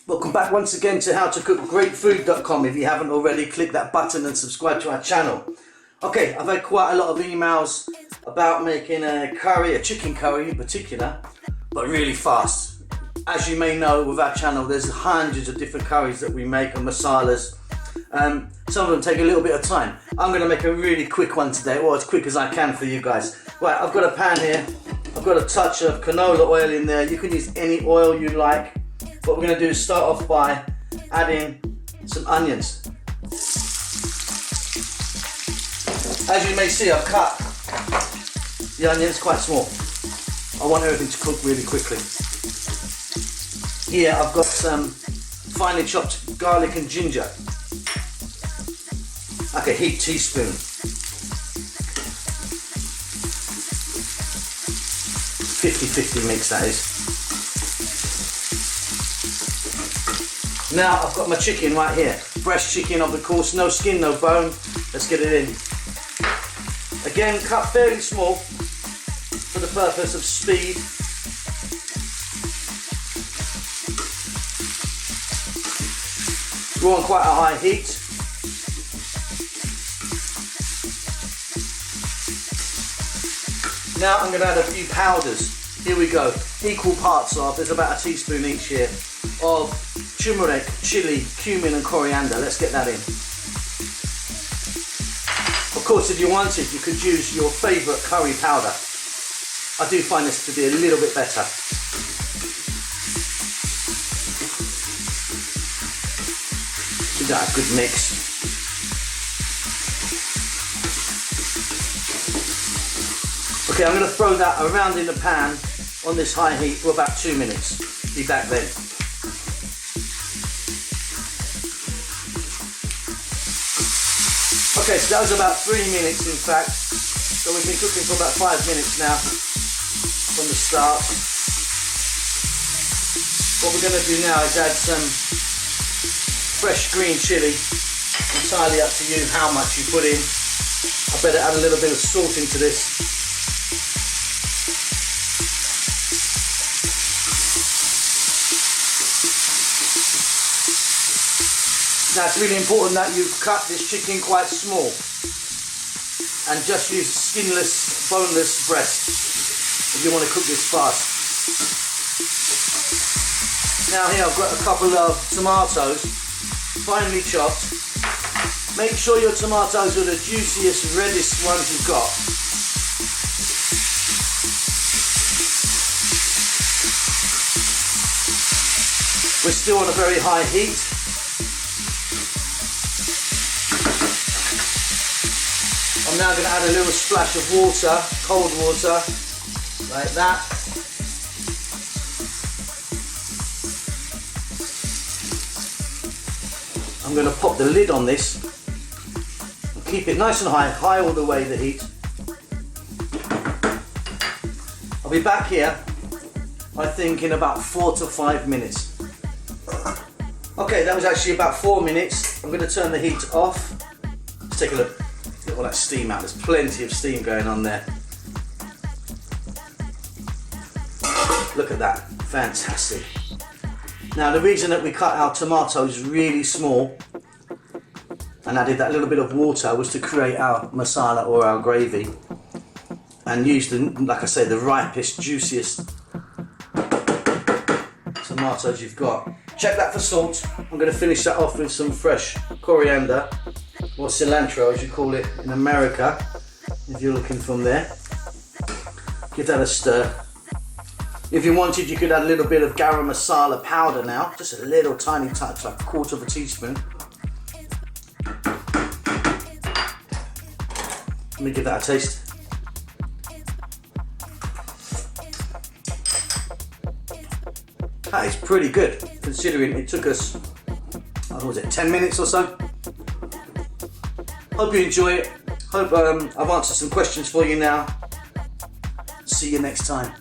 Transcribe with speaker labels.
Speaker 1: Welcome back once again to howtocookgreatfood.com. If you haven't already, click that button and subscribe to our channel. Okay, I've had quite a lot of emails about making a curry, a chicken curry in particular, but really fast. As you may know, with our channel, there's hundreds of different curries that we make and masalas. Some of them take a little bit of time. I'm going to make a really quick one today, or as quick as I can for you guys. Right, I've got a pan here. I've got a touch of canola oil in there. You can use any oil you like. What we're going to do is start off by adding some onions. As you may see, I've cut the onions quite small. I want everything to cook really quickly. Here I've got some finely chopped garlic and ginger, like a heaped teaspoon. 50-50 mix, that is. Now I've got my chicken right here. Fresh chicken, of course, no skin, no bone. Let's get it in. Again, cut fairly small for the purpose of speed. We're on quite a high heat. Now I'm going to add a few powders. Here we go. Equal parts of, there's about a teaspoon each here, of turmeric, chili, cumin and coriander. Let's get that in. Of course, if you wanted, you could use your favourite curry powder. I do find this to be a little bit better. Give that a good mix. Okay, I'm going to throw that around in the pan on this high heat for about 2 minutes. Be back then. Okay, so that was about 3 minutes in fact. So we've been cooking for about 5 minutes now from the start. What we're going to do now is add some fresh green chilli. Entirely up to you how much you put in. I better add a little bit of salt into this. Now it's really important that you cut this chicken quite small and just use skinless, boneless breast if you want to cook this fast. Now here I've got a couple of tomatoes, finely chopped. Make sure your tomatoes are the juiciest, reddest ones you've got. We're still on a very high heat. I'm now going to add a little splash of water, cold water, like that. I'm going to pop the lid on this and keep it nice and high all the way, the heat. I'll be back here, I think, in about 4 to 5 minutes. Okay, that was actually about 4 minutes. I'm going to turn the heat off. Let's take a look. Get all that steam out. There's plenty of steam going on there. Look at that. Fantastic. Now the reason that we cut our tomatoes really small and added that little bit of water was to create our masala or our gravy and use the, like I say, the ripest, juiciest tomatoes you've got. Check that for salt. I'm going to finish that off with some fresh coriander, or cilantro as you call it in America, if you're looking from there. Give that a stir. If you wanted, you could add a little bit of Garam Masala powder now, just a little tiny touch, like 1/4 of a teaspoon. Let me give that a taste. That is pretty good, considering it took us, what was it, 10 minutes or so? Hope you enjoy it. Hope I've answered some questions for you now. See you next time.